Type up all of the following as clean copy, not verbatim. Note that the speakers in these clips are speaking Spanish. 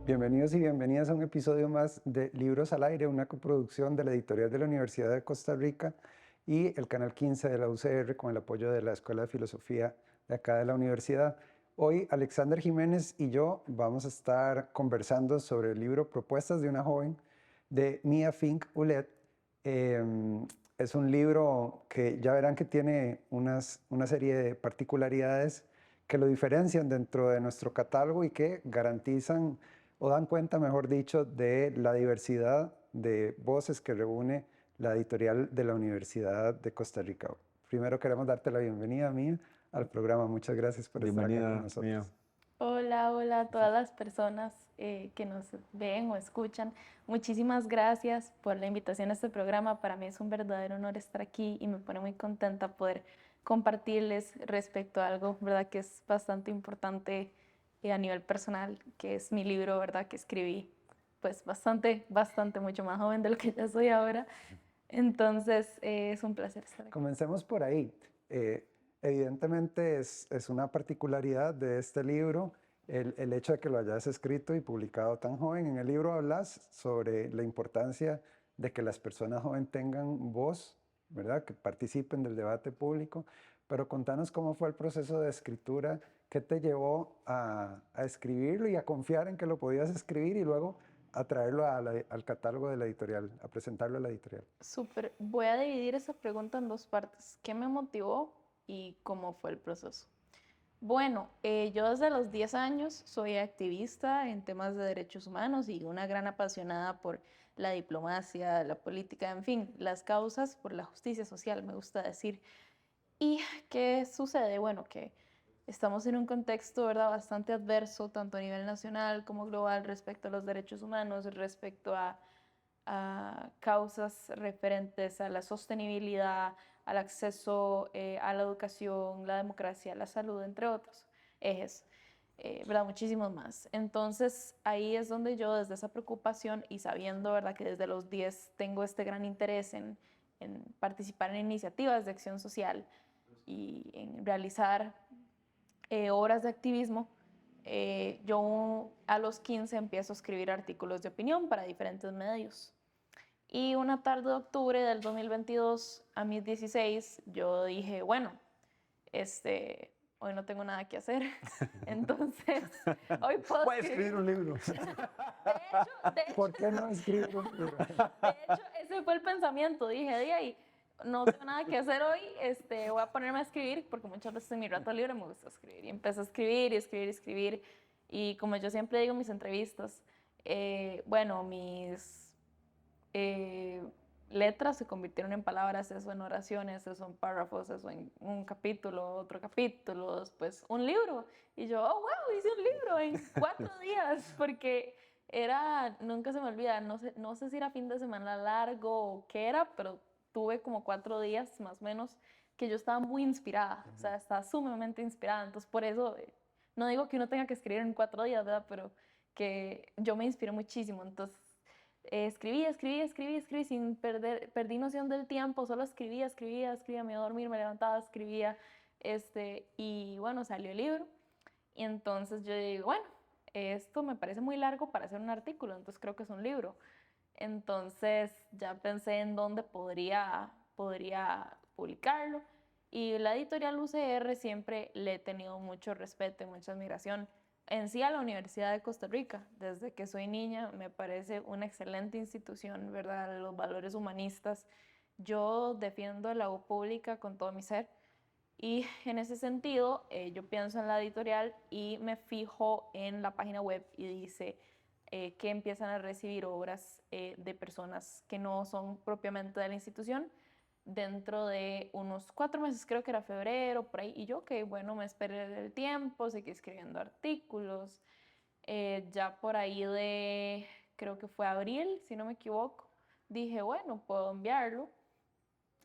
Bienvenidos y bienvenidas a un episodio más de Libros al Aire, una coproducción de la editorial de la Universidad de Costa Rica y el Canal 15 de la UCR con el apoyo de la Escuela de Filosofía de acá de la universidad. Hoy Alexander Jiménez y yo vamos a estar conversando sobre el libro Propuestas de una joven de Mia Fink Ulet. Es un libro que ya verán que tiene una serie de particularidades que lo diferencian dentro de nuestro catálogo y que garantizan o dan cuenta, mejor dicho, de la diversidad de voces que reúne la editorial de la Universidad de Costa Rica. Primero queremos darte la bienvenida, Mía, al programa. Muchas gracias por estar acá con Bienvenida, Mía. nosotros. Hola, hola a todas las personas que nos ven o escuchan. Muchísimas gracias por la invitación a este programa. Para mí es un verdadero honor estar aquí y me pone muy contenta poder compartirles respecto a algo, ¿verdad? Que es bastante importante a nivel personal, que es mi libro, ¿verdad? Que escribí, pues bastante, mucho más joven de lo que ya soy ahora. Entonces, es un placer estar aquí. Comencemos por ahí. Evidentemente es una particularidad de este libro el hecho de que lo hayas escrito y publicado tan joven. En el libro hablas sobre la importancia de que las personas jóvenes tengan voz, ¿verdad? Que participen del debate público, pero contanos cómo fue el proceso de escritura, qué te llevó a escribirlo y a confiar en que lo podías escribir y luego a traerlo al catálogo de la editorial, a presentarlo a la editorial. Súper. Voy a dividir esa pregunta en dos partes. ¿Qué me motivó y cómo fue el proceso? Bueno, yo desde los 10 años soy activista en temas de derechos humanos y una gran apasionada por la diplomacia, la política, en fin, las causas por la justicia social, me gusta decir. ¿Y qué sucede? Bueno, que estamos en un contexto, ¿verdad?, bastante adverso, tanto a nivel nacional como global, respecto a los derechos humanos, respecto a causas referentes a la sostenibilidad, al acceso a la educación, la democracia, la salud, entre otros ejes, ¿verdad? Muchísimos más. Entonces, ahí es donde yo, desde esa preocupación y sabiendo, ¿verdad?, que desde los 10 tengo este gran interés en participar en iniciativas de acción social y en realizar obras de activismo, yo a los 15 empiezo a escribir artículos de opinión para diferentes medios. Y una tarde de octubre del 2022, a mis 16, yo dije, bueno, hoy no tengo nada que hacer, entonces hoy puedo Voy a escribir un libro. ¿Por qué no escribir un libro? de hecho, ese fue el pensamiento. Dije, de ahí, no tengo nada que hacer hoy, voy a ponerme a escribir, porque muchas veces en mi rato libre me gusta escribir. Y empecé a escribir y escribir y escribir. Y como yo siempre digo en mis entrevistas, bueno, mis eh, letras se convirtieron en palabras, eso en oraciones, eso en párrafos, eso en un capítulo, otro capítulo, después un libro. Y yo, oh, wow, hice un libro en 4 días, porque era, nunca se me olvida, no sé si era fin de semana largo o qué era, pero tuve como 4 días más o menos que yo estaba muy inspirada, o sea, estaba sumamente inspirada. Entonces, por eso, no digo que uno tenga que escribir en 4 días, ¿verdad? Pero que yo me inspiré muchísimo. Entonces, escribí sin perdí noción del tiempo, solo escribía, me iba a dormir, me levantaba, escribía, y bueno, salió el libro. Y entonces yo digo, bueno, esto me parece muy largo para hacer un artículo, entonces creo que es un libro. Entonces ya pensé en dónde podría publicarlo. Y la editorial UCR siempre le he tenido mucho respeto y mucha admiración en sí a la Universidad de Costa Rica. Desde que soy niña me parece una excelente institución, ¿verdad? Los valores humanistas. Yo defiendo la U pública con todo mi ser. Y en ese sentido, yo pienso en la editorial y me fijo en la página web y dice que empiezan a recibir obras de personas que no son propiamente de la institución dentro de unos 4 meses, creo que era febrero, por ahí. Y yo, que bueno, me esperé el tiempo, seguí escribiendo artículos. Ya por ahí de, creo que fue abril, si no me equivoco, dije, bueno, puedo enviarlo.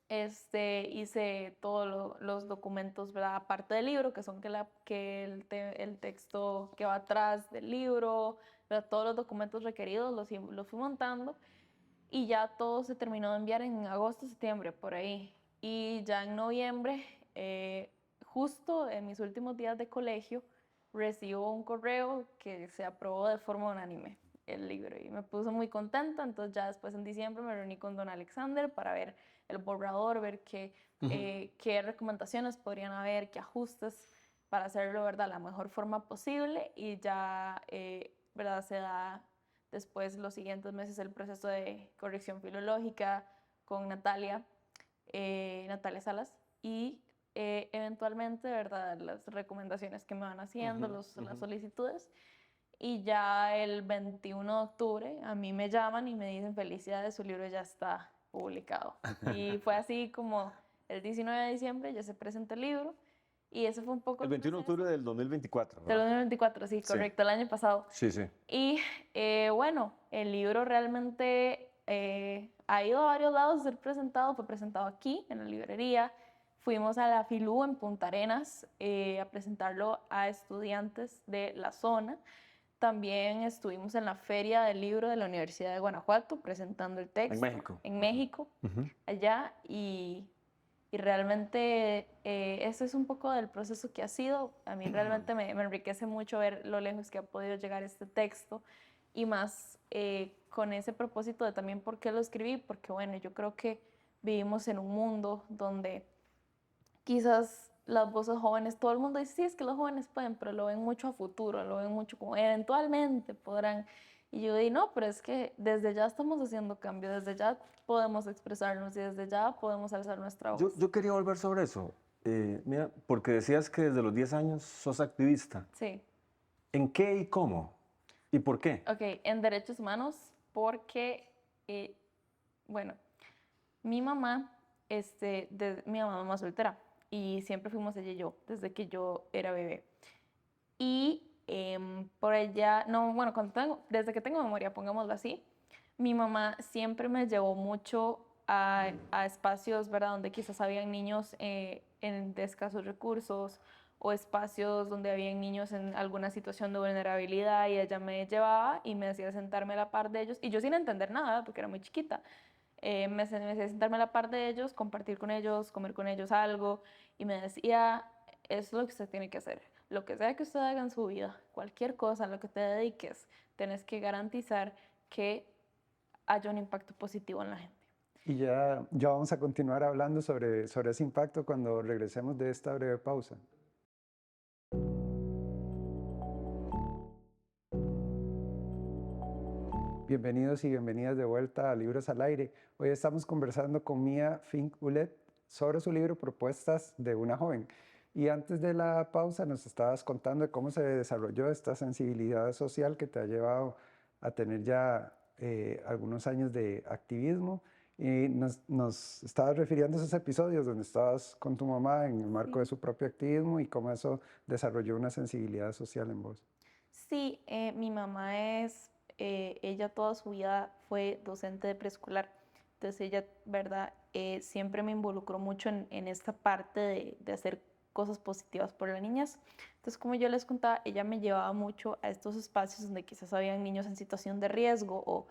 Hice todos los documentos, ¿verdad? Aparte del libro, que son el texto que va atrás del libro, ¿verdad? Todos los documentos requeridos los fui montando y ya todo se terminó de enviar en agosto, septiembre, por ahí. Y ya en noviembre, justo en mis últimos días de colegio, recibo un correo que se aprobó de forma unánime el libro y me puso muy contenta. Entonces ya después en diciembre me reuní con don Alexander para ver el borrador, ver qué recomendaciones podrían haber, qué ajustes para hacerlo, ¿verdad?, la mejor forma posible. Y ya, ¿verdad?, se da después los siguientes meses el proceso de corrección filológica con Natalia Salas, y eventualmente, ¿verdad?, las recomendaciones que me van haciendo, las solicitudes. Y ya el 21 de octubre a mí me llaman y me dicen: felicidades, su libro ya está publicado. Y fue así como el 19 de diciembre ya se presentó el libro, y ese fue un poco El el 21 de proceso. octubre del 2024, Del ¿verdad? 2024, sí, Sí. correcto, el año pasado. Sí, sí. Y bueno, el libro realmente ha ido a varios lados a ser presentado. Fue presentado aquí, en la librería. Fuimos a la Filú en Punta Arenas a presentarlo a estudiantes de la zona. También estuvimos en la Feria del Libro de la Universidad de Guanajuato presentando el texto. En México. En México, allá. Y realmente ese es un poco del proceso que ha sido. A mí realmente me enriquece mucho ver lo lejos que ha podido llegar este texto, y más con ese propósito de también por qué lo escribí, porque bueno, yo creo que vivimos en un mundo donde quizás las voces jóvenes, todo el mundo dice: sí, es que los jóvenes pueden, pero lo ven mucho a futuro, lo ven mucho como eventualmente podrán. Y yo digo: no, pero es que desde ya estamos haciendo cambio, desde ya podemos expresarnos y desde ya podemos alzar nuestra voz. Yo quería volver sobre eso. Mira, porque decías que desde los 10 años sos activista. Sí. ¿En qué y cómo? ¿Y por qué? Ok, en derechos humanos, porque, bueno, mi mamá, mi mamá soltera, y siempre fuimos ella y yo, desde que yo era bebé. Y por ella, no, bueno, desde que tengo memoria, pongámoslo así, mi mamá siempre me llevó mucho a espacios, ¿verdad?, donde quizás habían niños de escasos recursos, o espacios donde habían niños en alguna situación de vulnerabilidad, y ella me llevaba y me hacía sentarme a la par de ellos, y yo sin entender nada, porque era muy chiquita, me hacía sentarme a la par de ellos, compartir con ellos, comer con ellos algo, y me decía: es lo que usted tiene que hacer. Lo que sea que usted haga en su vida, cualquier cosa a lo que te dediques, tenés que garantizar que haya un impacto positivo en la gente. Y ya vamos a continuar hablando sobre ese impacto cuando regresemos de esta breve pausa. Bienvenidos y bienvenidas de vuelta a Libros al Aire. Hoy estamos conversando con Mia Fink Ulet sobre su libro Propuestas de una joven. Y antes de la pausa nos estabas contando de cómo se desarrolló esta sensibilidad social que te ha llevado a tener ya algunos años de activismo. Y nos estabas refiriendo a esos episodios donde estabas con tu mamá en el marco de su propio activismo y cómo eso desarrolló una sensibilidad social en vos. Sí, mi mamá ella toda su vida fue docente de preescolar. Entonces ella, ¿verdad?, siempre me involucró mucho en esta parte de hacer cosas positivas por las niñas. Entonces, como yo les contaba, ella me llevaba mucho a estos espacios donde quizás habían niños en situación de riesgo, o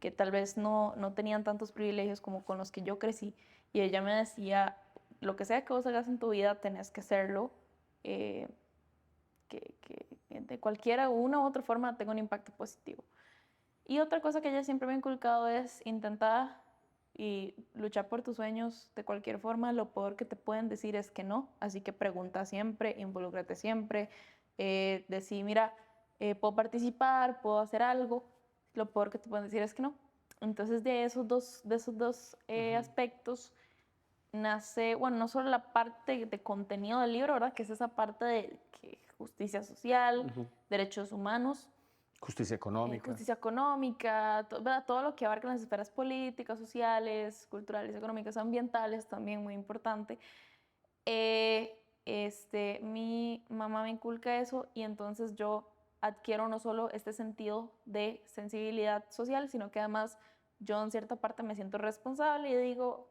que tal vez no tenían tantos privilegios como con los que yo crecí. Y ella me decía: lo que sea que vos hagas en tu vida, tenés que hacerlo, que de una u otra forma tenga un impacto positivo. Y otra cosa que ella siempre me ha inculcado es: intentar y luchar por tus sueños de cualquier forma. Lo peor que te pueden decir es que no, así que pregunta siempre, involúcrate siempre, decir: mira, puedo participar, puedo hacer algo. Lo peor que te pueden decir es que no. Entonces de esos dos aspectos nace, bueno, no solo la parte de contenido del libro, ¿verdad?, que es esa parte de justicia social, derechos humanos, Justicia económica. justicia económica, ¿verdad?, todo lo que abarca las esferas políticas, sociales, culturales, económicas, ambientales, también muy importante. Mi mamá me inculca eso, y entonces yo adquiero no solo este sentido de sensibilidad social, sino que además yo en cierta parte me siento responsable y digo: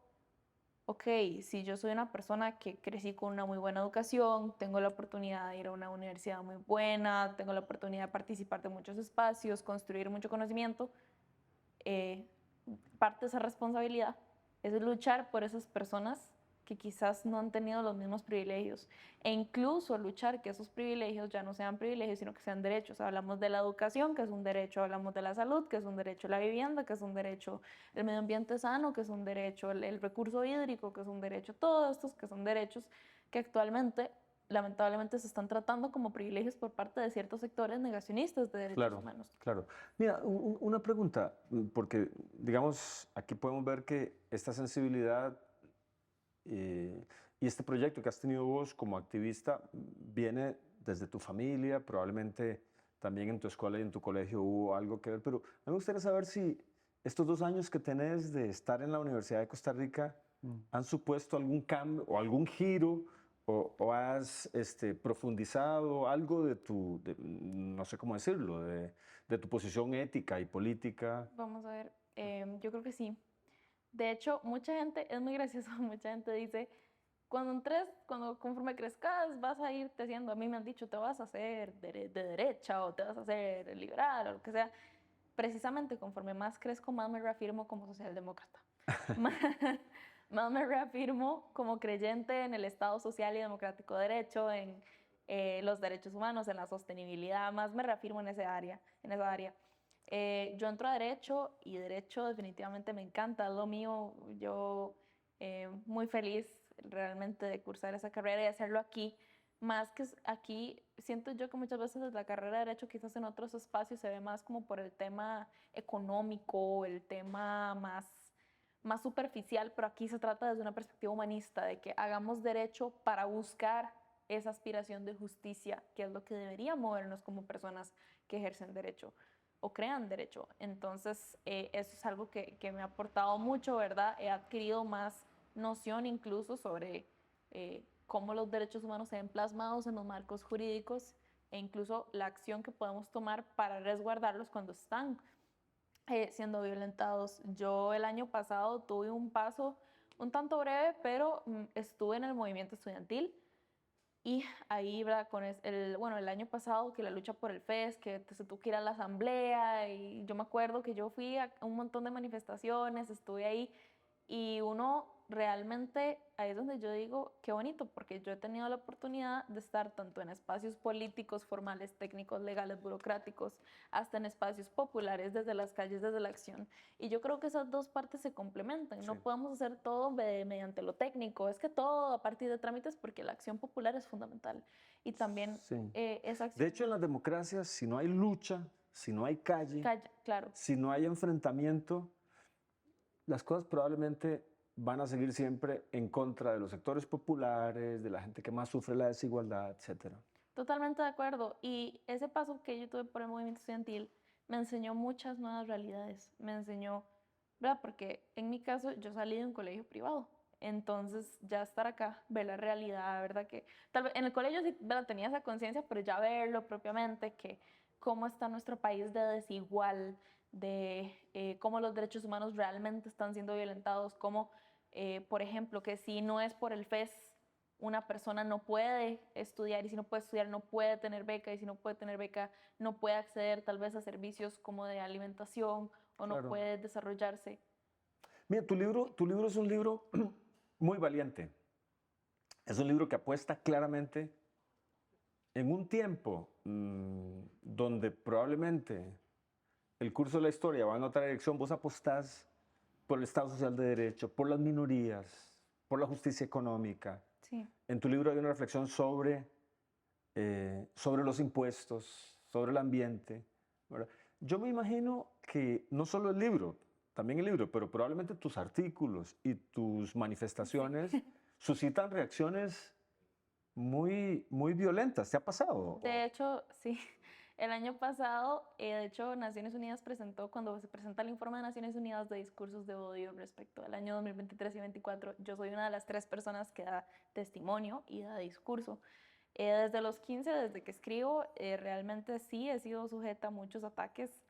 ok, si yo soy una persona que crecí con una muy buena educación, tengo la oportunidad de ir a una universidad muy buena, tengo la oportunidad de participar de muchos espacios, construir mucho conocimiento, parte de esa responsabilidad es luchar por esas personas que quizás no han tenido los mismos privilegios e incluso luchar que esos privilegios ya no sean privilegios, sino que sean derechos. Hablamos de la educación, que es un derecho, hablamos de la salud, que es un derecho, la vivienda, que es un derecho, el medio ambiente sano, que es un derecho, el recurso hídrico, que es un derecho, todos estos que son derechos que actualmente lamentablemente se están tratando como privilegios por parte de ciertos sectores negacionistas de derechos Claro, humanos. claro. Mira, una pregunta, porque digamos, aquí podemos ver que esta sensibilidad y este proyecto que has tenido vos como activista viene desde tu familia, probablemente también en tu escuela y en tu colegio hubo algo que ver, pero a mí me gustaría saber si estos 2 años que tenés de estar en la Universidad de Costa Rica han supuesto algún cambio o algún giro o has profundizado algo de tu, no sé cómo decirlo, de tu posición ética y política. Vamos a ver, yo creo que sí. De hecho, mucha gente, es muy gracioso, mucha gente dice, conforme crezcas vas a irte haciendo, a mí me han dicho, te vas a hacer de derecha o te vas a hacer liberal o lo que sea. Precisamente conforme más crezco, más me reafirmo como socialdemócrata. Más más me reafirmo como creyente en el Estado social y democrático de derecho, en los derechos humanos, en la sostenibilidad, más me reafirmo en esa área, en esa área. Yo entro a Derecho y Derecho definitivamente me encanta, es lo mío. Yo muy feliz realmente de cursar esa carrera y hacerlo aquí. Más que aquí, siento yo que muchas veces la carrera de Derecho quizás en otros espacios se ve más como por el tema económico, el tema más superficial, pero aquí se trata desde una perspectiva humanista, de que hagamos derecho para buscar esa aspiración de justicia, que es lo que debería movernos como personas que ejercen derecho o crean derecho. Entonces, eso es algo que me ha aportado mucho, ¿verdad? He adquirido más noción incluso sobre cómo los derechos humanos se ven plasmados en los marcos jurídicos e incluso la acción que podemos tomar para resguardarlos cuando están siendo violentados. Yo el año pasado tuve un paso un tanto breve, pero estuve en el movimiento estudiantil y ahí, ¿verdad? Bueno, el año pasado que la lucha por el FES, que se tuvo que ir a la asamblea y yo me acuerdo que yo fui a un montón de manifestaciones, estuve ahí y uno realmente, ahí es donde yo digo, qué bonito, porque yo he tenido la oportunidad de estar tanto en espacios políticos, formales, técnicos, legales, burocráticos, hasta en espacios populares, desde las calles, desde la acción. Y yo creo que esas dos partes se complementan. Sí. No podemos hacer todo mediante lo técnico, es que todo a partir de trámites, porque la acción popular es fundamental. Y también Sí. esa De acción... hecho, en las democracias, si no hay lucha, si no hay calle, Claro. si no hay enfrentamiento, las cosas probablemente van a seguir siempre en contra de los sectores populares, de la gente que más sufre la desigualdad, etc. Totalmente de acuerdo. Y ese paso que yo tuve por el movimiento estudiantil me enseñó muchas nuevas realidades. Me enseñó, ¿verdad? Porque en mi caso yo salí de un colegio privado. Entonces ya estar acá, ver la realidad, ¿verdad? Que tal vez en el colegio sí, ¿verdad? Tenía esa conciencia, pero ya verlo propiamente, que cómo está nuestro país de desigual, de cómo los derechos humanos realmente están siendo violentados, cómo, por ejemplo, que si no es por el FES, una persona no puede estudiar y si no puede estudiar no puede tener beca y si no puede tener beca no puede acceder tal vez a servicios como de alimentación o no Claro. puede desarrollarse. Mira, tu libro es un libro muy valiente. Es un libro que apuesta claramente en un tiempo donde probablemente el curso de la historia va en otra dirección. Vos apostás por el Estado Social de Derecho, por las minorías, por la justicia económica. Sí. En tu libro hay una reflexión sobre los impuestos, sobre el ambiente, ¿verdad? Yo me imagino que no solo el libro, también el libro, pero probablemente tus artículos y tus manifestaciones suscitan reacciones muy, muy violentas. ¿Te ha pasado? De hecho, sí, el año pasado, de hecho, Naciones Unidas presentó, cuando se presenta el informe de Naciones Unidas de discursos de odio respecto al año 2023 y 2024, yo soy una de las 3 personas que da testimonio y da discurso. Desde los 15, desde que escribo, realmente sí he sido sujeta a muchos ataques.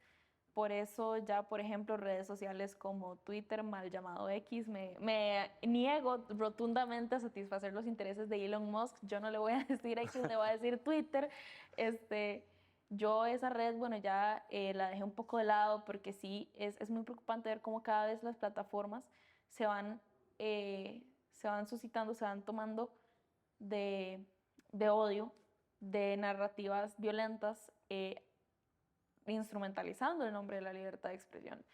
Por eso ya, por ejemplo, redes sociales como Twitter, mal llamado X, me niego rotundamente a satisfacer los intereses de Elon Musk. Yo no le voy a decir X, le voy a decir Twitter. Yo esa red, bueno, ya la dejé un poco de lado porque sí, es muy preocupante ver cómo cada vez las plataformas se van, se van suscitando, se van tomando de odio, de narrativas violentas, instrumentalizando el nombre de la libertad de expresión.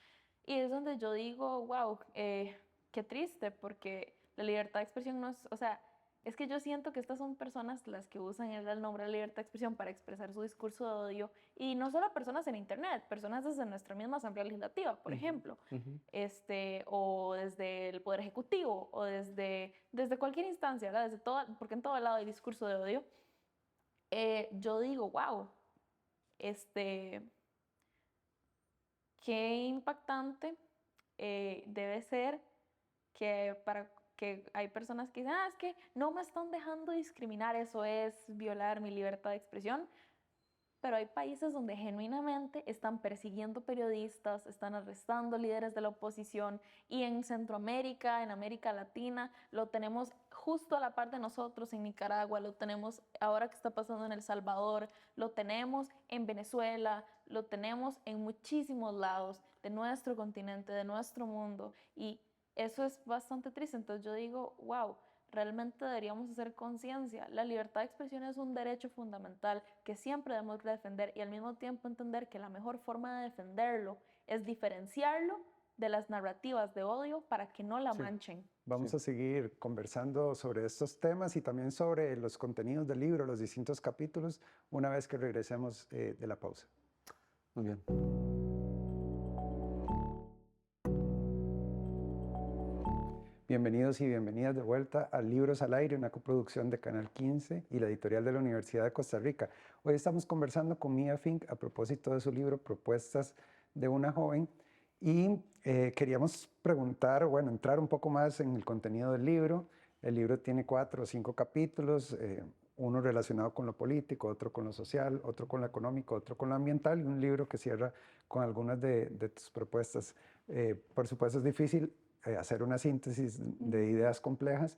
Y es donde yo digo, wow, qué triste, porque la libertad de expresión no es, o sea, es que yo siento que estas son personas las que usan el nombre de la libertad de expresión para expresar su discurso de odio, y no solo personas en internet, personas desde nuestra misma Asamblea Legislativa, por ejemplo, o desde el Poder Ejecutivo, o desde cualquier instancia, ¿verdad? Desde todo, porque en todo lado hay discurso de odio. Yo digo, wow, qué impactante debe ser que para que hay personas que dicen, es que no me están dejando discriminar, eso es violar mi libertad de expresión. Pero hay países donde genuinamente están persiguiendo periodistas, están arrestando líderes de la oposición, y en Centroamérica, en América Latina, lo tenemos justo a la par de nosotros, en Nicaragua, lo tenemos ahora que está pasando en El Salvador, lo tenemos en Venezuela, lo tenemos en muchísimos lados de nuestro continente, de nuestro mundo, y eso es bastante triste. Entonces yo digo, wow, realmente deberíamos hacer conciencia. La libertad de expresión es un derecho fundamental que siempre debemos defender, y al mismo tiempo entender que la mejor forma de defenderlo es diferenciarlo de las narrativas de odio para que no la Sí. manchen. Vamos a seguir conversando sobre estos temas y también sobre los contenidos del libro, los distintos capítulos, una vez que regresemos de la pausa. Muy bien. Bienvenidos y bienvenidas de vuelta a Libros al Aire, una coproducción de Canal 15 y la editorial de la Universidad de Costa Rica. Hoy estamos conversando con Mia Fink a propósito de su libro Propuestas de una joven, y queríamos preguntar, bueno, entrar un poco más en el contenido del libro. El libro tiene 4 o 5 capítulos, uno relacionado con lo político, otro con lo social, otro con lo económico, otro con lo ambiental, y un libro que cierra con algunas de tus propuestas. Por supuesto es difícil hacer una síntesis de ideas complejas,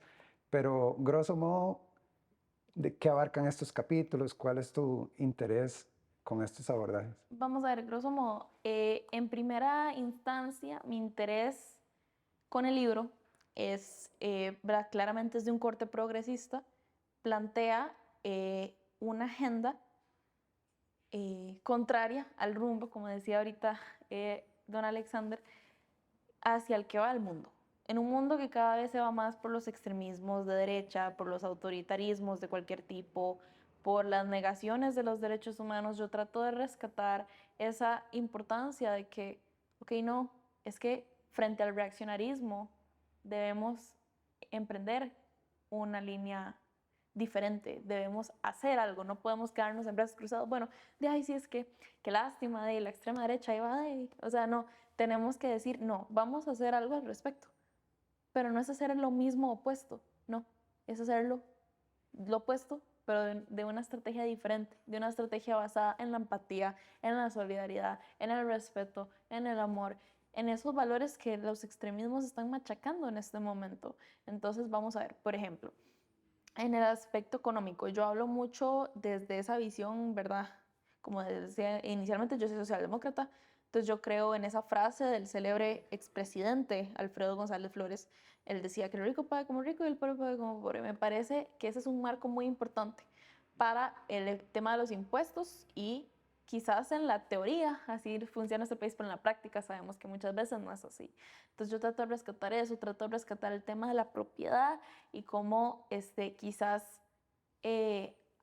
pero grosso modo, ¿de qué abarcan estos capítulos? ¿Cuál es tu interés con estos abordajes? Vamos a ver, grosso modo, en primera instancia, mi interés con el libro es, claramente es de un corte progresista, plantea una agenda contraria al rumbo, como decía ahorita don Alexander, hacia el que va el mundo. En un mundo que cada vez se va más por los extremismos de derecha, por los autoritarismos de cualquier tipo, por las negaciones de los derechos humanos, yo trato de rescatar esa importancia de que, ok, no, es que frente al reaccionarismo debemos emprender una línea diferente, debemos hacer algo, no podemos quedarnos en brazos cruzados, bueno, de ahí sí es que, qué lástima, de la extrema derecha ahí va, o sea, no, tenemos que decir, no, vamos a hacer algo al respecto, pero no es hacer lo mismo opuesto, no, es hacerlo lo opuesto, pero de una estrategia diferente, de una estrategia basada en la empatía, en la solidaridad, en el respeto, en el amor, en esos valores que los extremismos están machacando en este momento. Entonces vamos a ver, por ejemplo, en el aspecto económico, yo hablo mucho desde esa visión, ¿verdad? Como decía, inicialmente yo soy socialdemócrata, entonces yo creo en esa frase del célebre expresidente Alfredo González Flores. Él decía que el rico paga como rico y el pobre paga como pobre. Me parece que ese es un marco muy importante para el tema de los impuestos, y quizás en la teoría así funciona este país, pero en la práctica sabemos que muchas veces no es así. Entonces yo trato de rescatar eso, trato de rescatar el tema de la propiedad y cómo quizás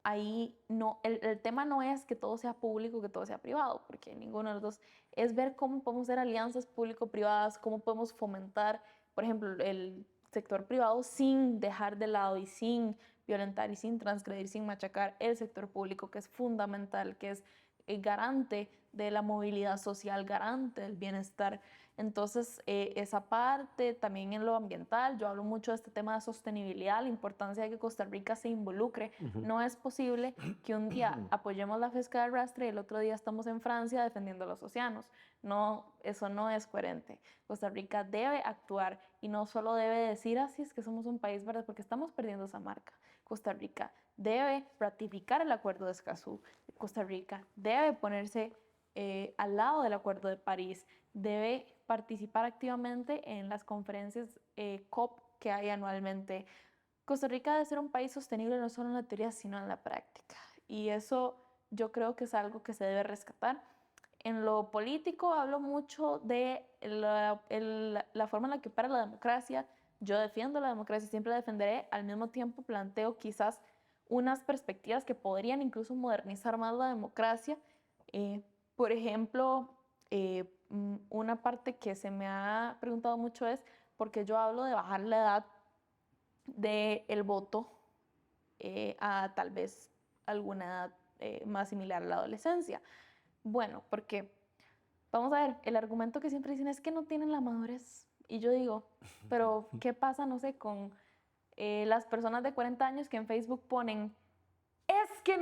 ahí no, el tema no es que todo sea público, que todo sea privado, porque ninguno de los dos, es ver cómo podemos hacer alianzas público-privadas, cómo podemos fomentar, por ejemplo, el sector privado sin dejar de lado y sin violentar y sin transgredir, sin machacar el sector público, que es fundamental, que es garante de la movilidad social, garante del bienestar. Entonces, esa parte, también en lo ambiental, yo hablo mucho de este tema de sostenibilidad, la importancia de que Costa Rica se involucre. No es posible que un día apoyemos la pesca de arrastre y el otro día estamos en Francia defendiendo los océanos. No, eso no es coherente. Costa Rica debe actuar y no solo debe decir, así es que somos un país verde, porque estamos perdiendo esa marca. Costa Rica debe ratificar el Acuerdo de Escazú. Costa Rica debe ponerse al lado del Acuerdo de París, debe participar activamente en las conferencias COP que hay anualmente. Costa Rica debe ser un país sostenible no solo en la teoría, sino en la práctica. Y eso yo creo que es algo que se debe rescatar. En lo político hablo mucho de la forma en la que opera la democracia. Yo defiendo la democracia, siempre la defenderé. Al mismo tiempo planteo quizás unas perspectivas que podrían incluso modernizar más la democracia. Por ejemplo, una parte que se me ha preguntado mucho es porque yo hablo de bajar la edad del voto a tal vez alguna edad más similar a la adolescencia. Bueno, porque vamos a ver, el argumento que siempre dicen es que no tienen la madurez. Y yo digo, pero ¿qué pasa, no sé, con las personas de 40 años que en Facebook ponen, es que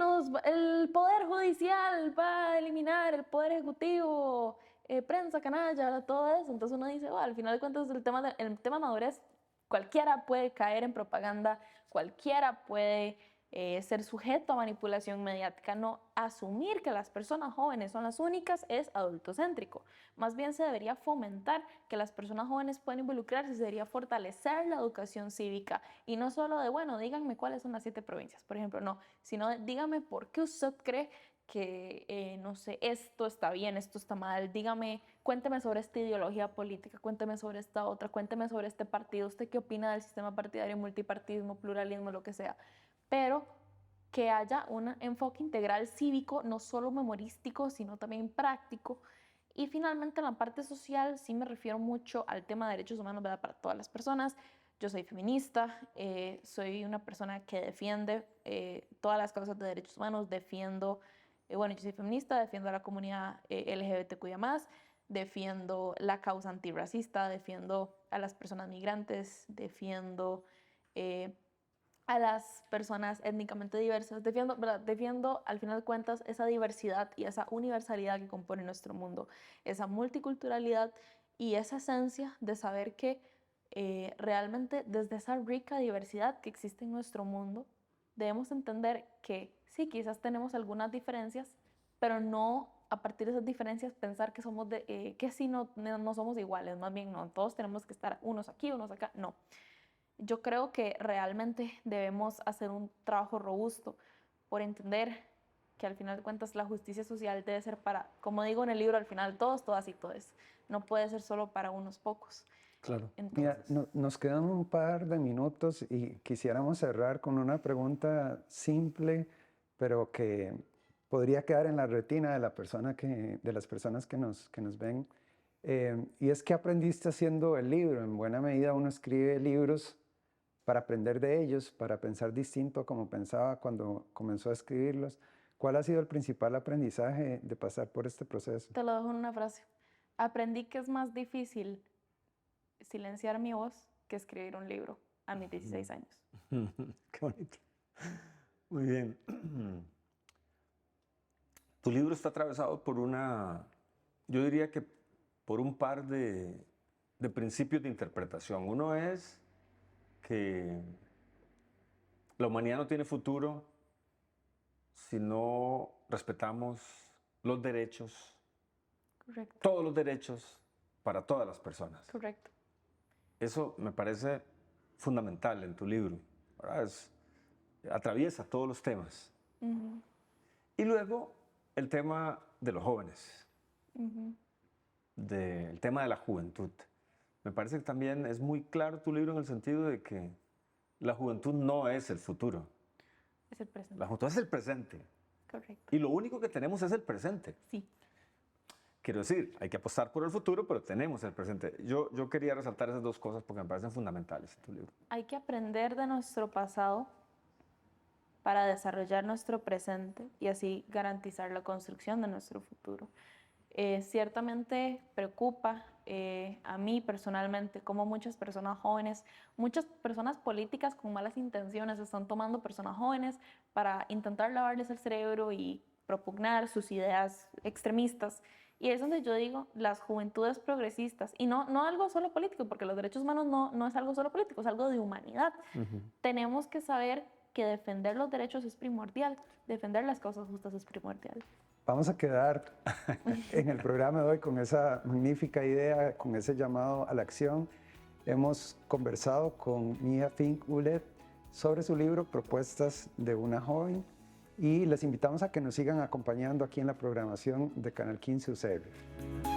el Poder Judicial va a eliminar el Poder Ejecutivo, prensa, canalla, todo eso? Entonces uno dice, al final de cuentas el tema madurez, cualquiera puede caer en propaganda, cualquiera puede ser sujeto a manipulación mediática. No asumir que las personas jóvenes son las únicas es adultocéntrico. Más bien se debería fomentar que las personas jóvenes puedan involucrarse, se debería fortalecer la educación cívica y no solo de, bueno, díganme cuáles son las 7 provincias, por ejemplo, no, sino dígame por qué usted cree que, no sé, esto está bien, esto está mal, dígame, cuénteme sobre esta ideología política, cuénteme sobre esta otra, cuénteme sobre este partido, usted qué opina del sistema partidario, multipartidismo, pluralismo, lo que sea, pero que haya un enfoque integral cívico, no solo memorístico, sino también práctico. Y finalmente en la parte social sí me refiero mucho al tema de derechos humanos, ¿verdad? Para todas las personas. Yo soy feminista, soy una persona que defiende todas las causas de derechos humanos, bueno, yo soy feminista, defiendo a la comunidad LGBTQIA+, defiendo la causa antirracista, defiendo a las personas migrantes, defiendo a las personas étnicamente diversas, defiendo al final de cuentas esa diversidad y esa universalidad que compone nuestro mundo, esa multiculturalidad y esa esencia de saber que realmente desde esa rica diversidad que existe en nuestro mundo, debemos entender que sí, quizás tenemos algunas diferencias, pero no a partir de esas diferencias pensar que que sí no somos iguales, más bien no, todos tenemos que estar unos aquí, unos acá, no. Yo creo que realmente debemos hacer un trabajo robusto por entender que al final de cuentas la justicia social debe ser para, como digo en el libro, al final todos, todas y todes. No puede ser solo para unos pocos. Claro. Mira, Entonces, nos quedan un par de minutos y quisiéramos cerrar con una pregunta simple, pero que podría quedar en la retina de de las personas que nos ven. Y es, ¿qué aprendiste haciendo el libro? En buena medida uno escribe libros para aprender de ellos, para pensar distinto a como pensaba cuando comenzó a escribirlos. ¿Cuál ha sido el principal aprendizaje de pasar por este proceso? te lo dejo en una frase. Aprendí que es más difícil silenciar mi voz que escribir un libro a mis 16 años. Qué bonito. Muy bien. Tu libro está atravesado por yo diría que por un par de principios de interpretación. Uno es que la humanidad no tiene futuro si no respetamos los derechos, Correcto, todos los derechos para todas las personas. correcto. Eso me parece fundamental en tu libro, ¿verdad? Atraviesa todos los temas. Ujú, Y luego el tema de los jóvenes, ujú. el tema de la juventud. Me parece que también es muy claro tu libro en el sentido de que la juventud no es el futuro, Es el presente. la juventud es el presente. Correcto. Y lo único que tenemos es el presente. Sí. Quiero decir, hay que apostar por el futuro, pero tenemos el presente. Yo quería resaltar esas dos cosas porque me parecen fundamentales en tu libro. Hay que aprender de nuestro pasado para desarrollar nuestro presente y así garantizar la construcción de nuestro futuro. Ciertamente preocupa a mí personalmente cómo muchas personas jóvenes, muchas personas políticas con malas intenciones están tomando personas jóvenes para intentar lavarles el cerebro y propugnar sus ideas extremistas. Y es donde yo digo, las juventudes progresistas, y no algo solo político, porque los derechos humanos no es algo solo político, es algo de humanidad. Tenemos que saber que defender los derechos es primordial, defender las causas justas es primordial. Vamos a quedar en el programa de hoy con esa magnífica idea, con ese llamado a la acción. Hemos conversado con Mia Fink Ulet sobre su libro Propuestas de una joven y les invitamos a que nos sigan acompañando aquí en la programación de Canal 15 UCR.